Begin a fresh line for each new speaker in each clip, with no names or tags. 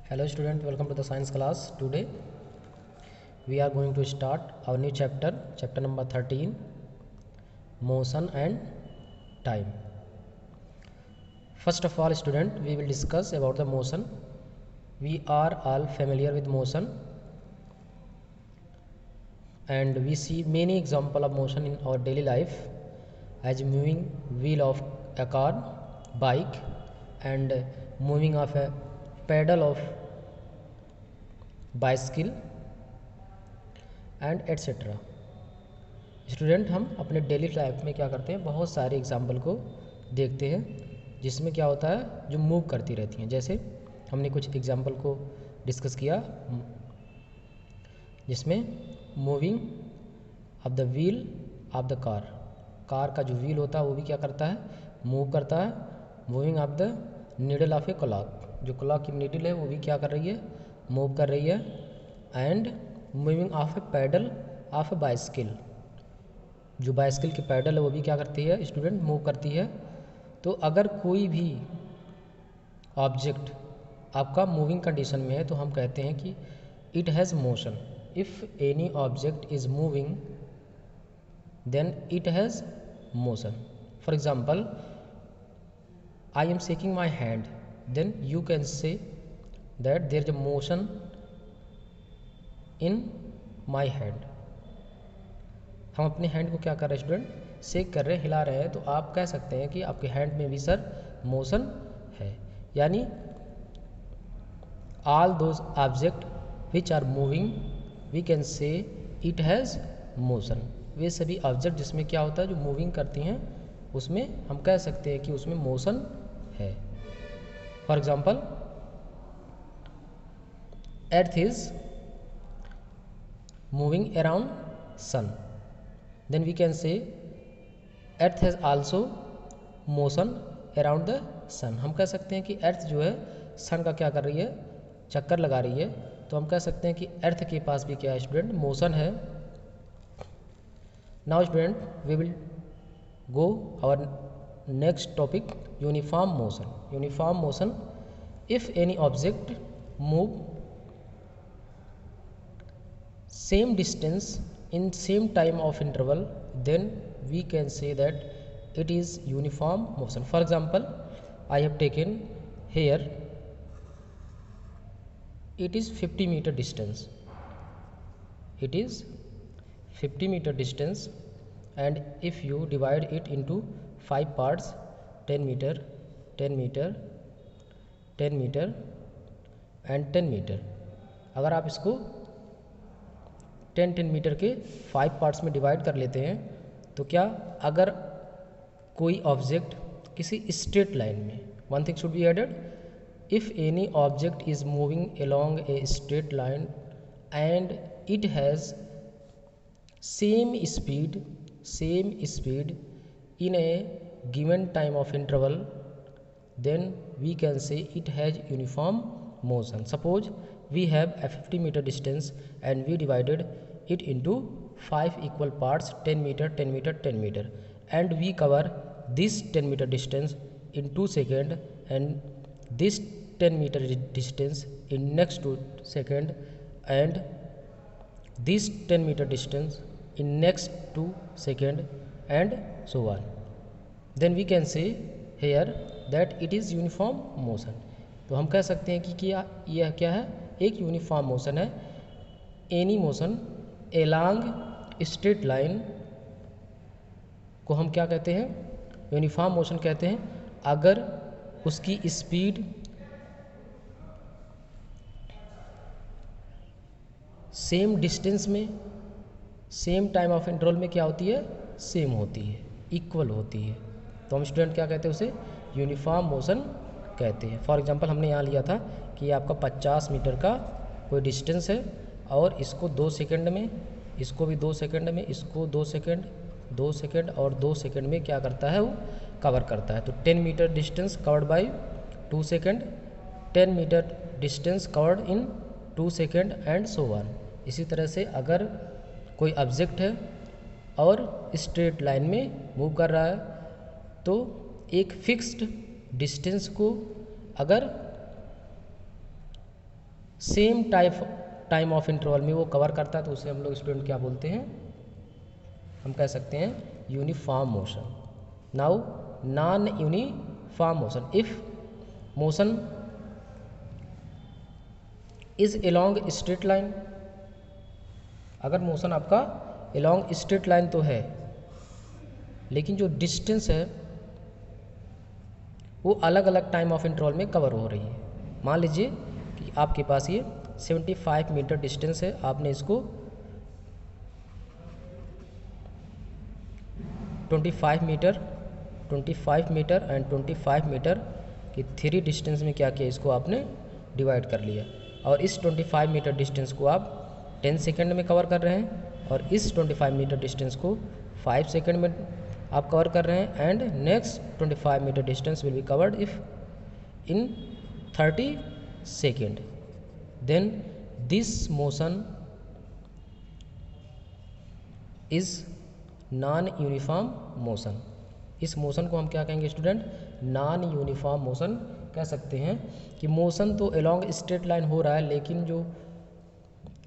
Hello student, welcome to the science class. Today we are going to start our new chapter number 13, motion and time. First of all student, we will discuss about the motion. We are all familiar with motion and we see many example of motion in our daily life as moving wheel of a car, bike and moving of a pedal of bicycle and etcetera. Student हम अपने daily life में क्या करते हैं, बहुत सारे example को देखते हैं जिसमें क्या होता है जो मूव करती रहती हैं। जैसे हमने कुछ एग्जाम्पल को डिस्कस किया जिसमें moving of the wheel of the car का जो व्हील होता है वो भी क्या करता है, मूव करता है। Moving of the needle of a clock, जो क्लॉक की नीडल है वो भी क्या कर रही है, मूव कर रही है। And moving of a pedal of a bicycle, जो बाइसिकल की पैडल है वो भी क्या करती है स्टूडेंट, मूव करती है। तो अगर कोई भी ऑब्जेक्ट आपका मूविंग कंडीशन में है तो हम कहते हैं कि it has motion. If any object is moving then it has motion. For example, I am shaking my hand, then you can say that there is a motion in my hand। हम अपने hand को क्या कर रहे हैं student, shake कर रहे हैं, हिला रहे हैं, तो आप कह सकते हैं कि आपके हैंड में भी सर मोशन है। यानी all those object which are moving we can say it has motion. वे सभी ऑब्जेक्ट जिसमें क्या होता है जो मूविंग करती हैं उसमें हम कह सकते हैं कि उसमें मोशन है। For example, earth is moving around sun, then we can say earth has also motion around the sun। हम कह सकते हैं कि अर्थ जो है सन का क्या कर रही है, चक्कर लगा रही है। तो हम कह सकते हैं कि अर्थ के पास भी क्या है स्टूडेंट, मोशन है। Now student we will go our next topic, uniform motion. Uniform motion, if any object move same distance in same time of interval then we can say that it is uniform motion। for example, I have taken here, it is 50 meter distance, it is 50 meter distance, and if you divide it into 5 parts, 10 meter 10 meter 10 meter and 10 meter, अगर आप इसको 10 metre के 5 parts में divide कर लेते हैं तो क्या, अगर कोई ऑब्जेक्ट किसी स्ट्रेट लाइन में, one thing should be added, if any object is moving along a straight line and it has same speed in a given time of interval then we can say it has uniform motion। suppose we have a 50 meter distance and we divided it into 5 equal parts, 10 meter 10 meter 10 meter, and we cover this 10 meter distance in 2 seconds and this 10 meter distance in next 2 seconds and this 10 meter distance in next 2 seconds and so on, then we can say here that it is uniform motion। तो हम कह सकते हैं कि यह क्या है, एक यूनिफॉर्म मोशन है। Any motion along straight line को हम क्या कहते हैं, यूनिफॉर्म मोशन कहते हैं। अगर उसकी स्पीड सेम डिस्टेंस में सेम टाइम ऑफ इंटरवल में क्या होती है, सेम होती है, इक्वल होती है, तो हम स्टूडेंट क्या कहते हैं, उसे यूनिफॉर्म मोशन कहते हैं। फॉर एग्जांपल, हमने यहाँ लिया था कि आपका 50 मीटर का कोई डिस्टेंस है और इसको 2 सेकंड में, इसको भी 2 सेकंड में, इसको 2 सेकंड 2 सेकंड और 2 सेकंड में क्या करता है, वो कवर करता है। तो 10 metre distance covered by 2 second, 10 metre distance covered in 2 second and so on. इसी तरह से अगर कोई ऑब्जेक्ट है और स्ट्रेट लाइन में मूव कर रहा है तो एक फिक्स्ड डिस्टेंस को अगर सेम टाइम ऑफ इंटरवल में वो कवर करता है, तो उसे हम लोग स्टूडेंट क्या बोलते हैं, हम कह सकते हैं uniform motion. Now non uniform motion, if motion is along straight line, अगर मोशन आपका अलोंग स्ट्रेट लाइन तो है, लेकिन जो डिस्टेंस है वो अलग अलग टाइम ऑफ इंटरवल में कवर हो रही है। मान लीजिए कि आपके पास ये 75 मीटर डिस्टेंस है, आपने इसको 25 मीटर एंड 25 मीटर की 3 डिस्टेंस में क्या किया, इसको आपने डिवाइड कर लिया, और इस 25 मीटर डिस्टेंस को आप 10 सेकेंड में कवर कर रहे हैं, और इस 25 मीटर डिस्टेंस को 5 सेकेंड में आप कवर कर रहे हैं, and next 25 metre distance will be covered if in 30 second, then this motion is non uniform motion. इस मोशन को हम क्या कहेंगे स्टूडेंट, नॉन यूनिफॉर्म मोशन कह सकते हैं। कि मोशन तो अलोंग स्ट्रेट लाइन हो रहा है, लेकिन जो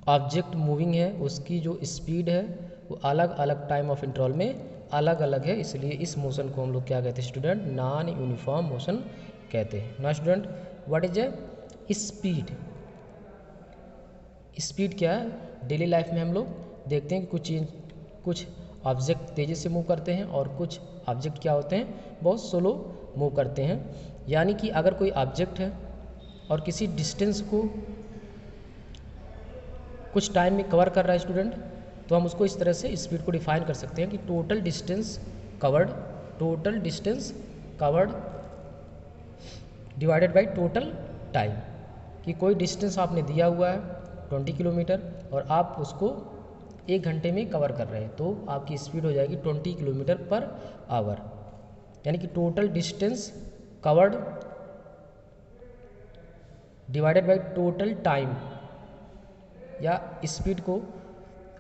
ऑब्जेक्ट मूविंग है उसकी जो स्पीड है वो अलग अलग टाइम ऑफ इंटरवल में अलग अलग है, इसलिए इस मोशन को हम लोग क्या कहते हैं स्टूडेंट, नॉन यूनिफॉर्म मोशन कहते हैं। ना student, what is a speed, speed क्या है, डेली लाइफ में हम लोग देखते हैं कि कुछ ऑब्जेक्ट तेज़ी से मूव करते हैं और कुछ ऑब्जेक्ट क्या होते हैं, बहुत स्लो मूव करते हैं। यानी कि अगर कोई ऑब्जेक्ट है और किसी डिस्टेंस को कुछ टाइम में कवर कर रहा है स्टूडेंट, तो हम उसको इस तरह से स्पीड को डिफाइन कर सकते हैं कि total distance covered divided by total time. कि कोई डिस्टेंस आपने दिया हुआ है 20 किलोमीटर और आप उसको 1 घंटे में कवर कर रहे हैं, तो आपकी स्पीड हो जाएगी 20 किलोमीटर पर आवर। यानी कि total distance covered divided by total time, या स्पीड को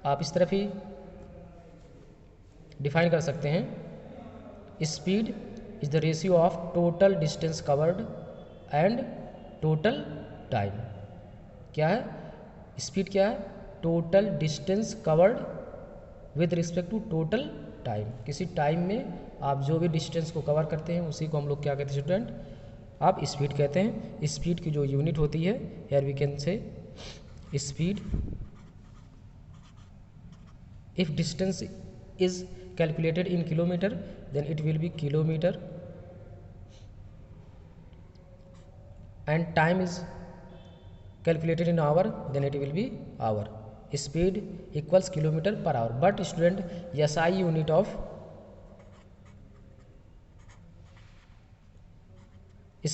आप इस तरफ ही डिफाइन कर सकते हैं, speed is the ratio of total distance covered and total time. क्या है स्पीड, क्या है, total distance covered with respect to total time. किसी टाइम में आप जो भी डिस्टेंस को कवर करते हैं उसी को हम लोग क्या कहते हैं स्टूडेंट, आप स्पीड कहते हैं। स्पीड की जो यूनिट होती है, here we can say speed, if distance is calculated in kilometer then it will be kilometer, and time is calculated in hour then it will be hour. Speed equals kilometer per hour, but student SI unit of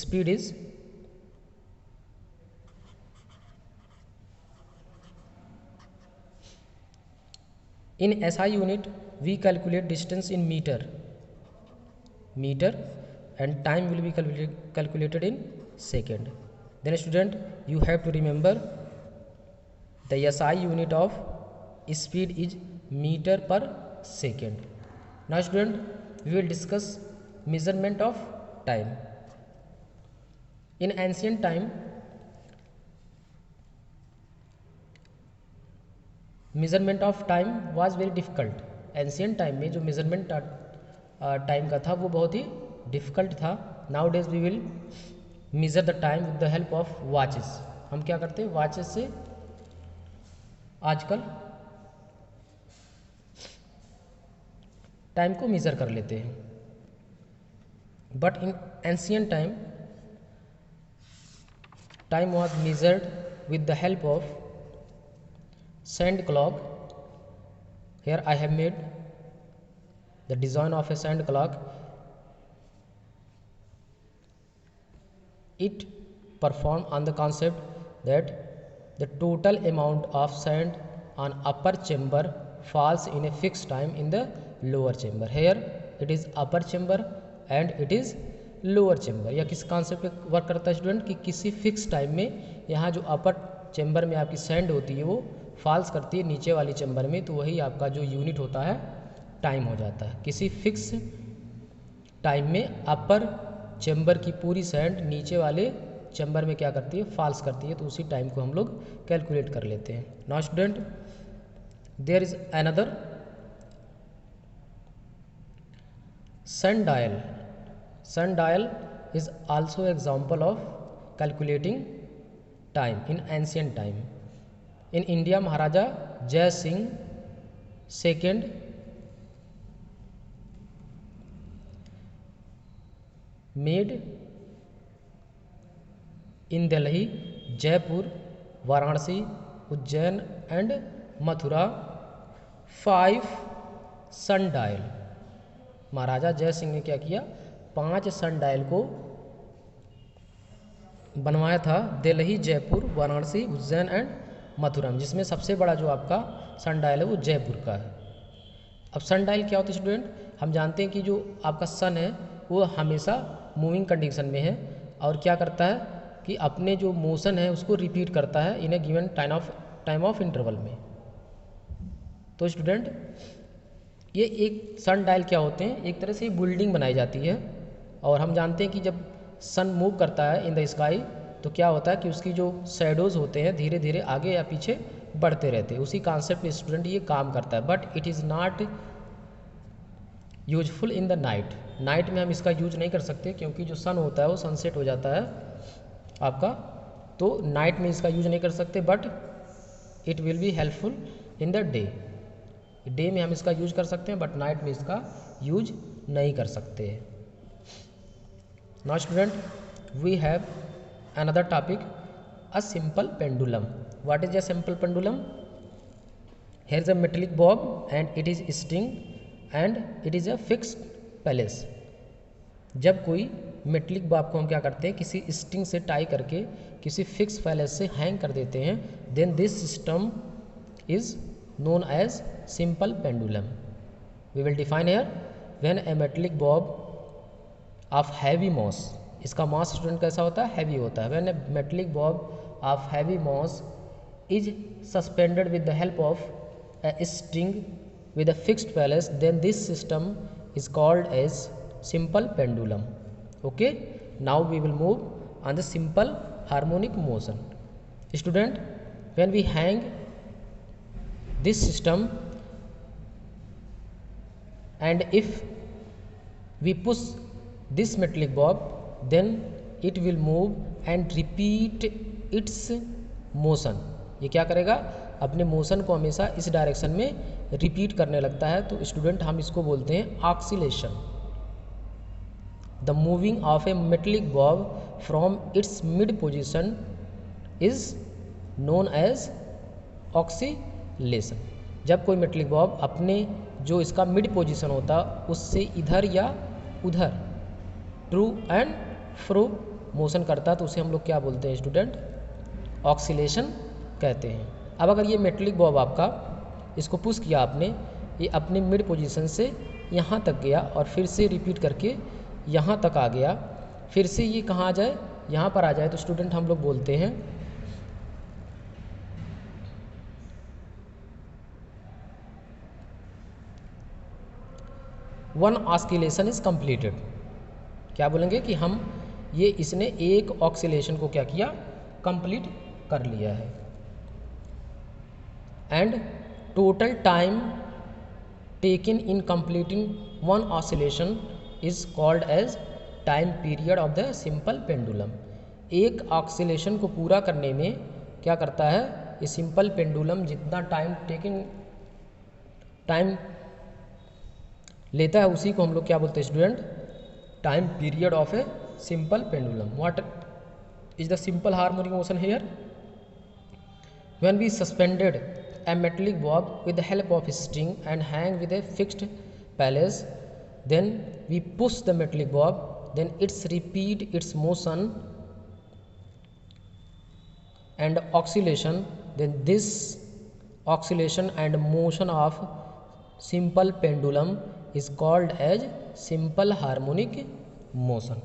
speed is in SI unit we calculate distance in meter, and time will be calculated in second. Then student you have to remember the SI unit of speed is meter per second. Now student we will discuss measurement of time. In ancient time measurement of time was very difficult. Ancient time में जो measurement time का था वो बहुत ही difficult था। Nowadays we will measure the time with the help of watches. हम क्या करते हैं, वॉचेस से आजकल टाइम को मेज़र कर लेते हैं। But in ancient time was measured with the help of sand clock. Here I have made the design of a sand clock. It perform on the concept that the total amount of sand on upper chamber falls in a fixed time in the lower chamber. Here it is upper chamber and it is lower chamber. यह किस concept पे work करता है student, कि किसी fix time में यहाँ जो अपर चैम्बर में आपकी सैंड होती है वो फॉल्स करती है नीचे वाली चैम्बर में, तो वही आपका जो यूनिट होता है टाइम हो जाता है। किसी फिक्स टाइम में अपर चैम्बर की पूरी सैंड नीचे वाले चैम्बर में क्या करती है, फॉल्स करती है, तो उसी टाइम को हम लोग कैलकुलेट कर लेते हैं। Now student, there is another sundial. Sundial is also example of calculating time in ancient time. In India, Maharaja Jai Singh II made in Delhi, Jaipur, Varanasi, Ujjain and Mathura 5 sundial. महाराजा जय सिंह ने क्या किया, 5 sundial को बनवाया था Delhi, Jaipur, Varanasi, Ujjain and Mathura, जिसमें सबसे बड़ा जो आपका सनडायल है वो जयपुर का है। अब सनडायल क्या होता है स्टूडेंट, हम जानते हैं कि जो आपका सन है वो हमेशा मूविंग कंडीशन में है और क्या करता है कि अपने जो मोशन है उसको रिपीट करता है इन a given time of interval में। तो स्टूडेंट ये एक सन डायल क्या होते हैं, एक तरह से बिल्डिंग बनाई जाती है और हम जानते हैं कि जब सन मूव करता है इन द स्काई तो क्या होता है कि उसकी जो शैडोज़ होते हैं धीरे धीरे आगे या पीछे बढ़ते रहते हैं। उसी कॉन्सेप्ट पे स्टूडेंट ये काम करता है, but it is not useful in the night. Night में हम इसका यूज नहीं कर सकते क्योंकि जो सन होता है वो सनसेट हो जाता है आपका, तो नाइट में इसका यूज नहीं कर सकते, but it will be helpful in the day. Day में हम इसका यूज कर सकते हैं बट नाइट में इसका यूज नहीं कर सकते। Now student, we have another topic, a simple pendulum. What is a simple pendulum? Here is a metallic bob and it is sting and it is a fixed palace. जब कोई metallic Bob को हम क्या करते हैं, किसी sting से tie करके किसी फिक्स पैलेस से हैंग कर देते हैं, then this system is known as simple pendulum. We will define here, when a metallic bob of heavy mass, इसका मास स्टूडेंट कैसा होता है, हैवी होता है। when a metallic bob of heavy mass is suspended with the help of a string with a fixed place, then this system is called as simple pendulum. Okay, now we will move on the simple harmonic motion. Student, when we hang this system and if we push this metallic bob, then it will move and repeat its motion. ये क्या करेगा, अपने motion को हमेशा इस direction में repeat करने लगता है, तो स्टूडेंट हम इसको बोलते हैं oscillation. The moving of a metallic bob from its mid position is known as oscillation. जब कोई मेटेलिक बॉब अपने जो इसका मिड पोजीशन होता उससे इधर या उधर ट्रू एंड फ्रो मोशन करता तो उसे हम लोग क्या बोलते हैं स्टूडेंट, ऑक्सीलेशन कहते हैं। अब अगर ये मेटेलिक बॉब आपका इसको पुश किया आपने, ये अपने मिड पोजीशन से यहाँ तक गया और फिर से रिपीट करके यहाँ तक आ गया, फिर से ये कहाँ आ जाए, यहाँ पर आ जाए, तो स्टूडेंट हम लोग बोलते हैं वन ऑस्किलेशन इज कंप्लीटेड। क्या बोलेंगे कि हम ये इसने एक ऑक्सीलेशन को क्या किया, कंप्लीट कर लिया है। And total time taken in completing one oscillation is called as time period of the simple pendulum. एक ऑक्सीलेशन को पूरा करने में क्या करता है, ये सिंपल पेंडुलम जितना टाइम लेता है उसी को हम लोग क्या बोलते हैं student, time period of a simple pendulum. What is the simple harmonic motion here? When we suspended a metallic bob with the help of a string and hang with a fixed place, then we push the metallic bob, then it's repeat its motion and oscillation, then this oscillation and motion of simple pendulum is called as simple harmonic motion.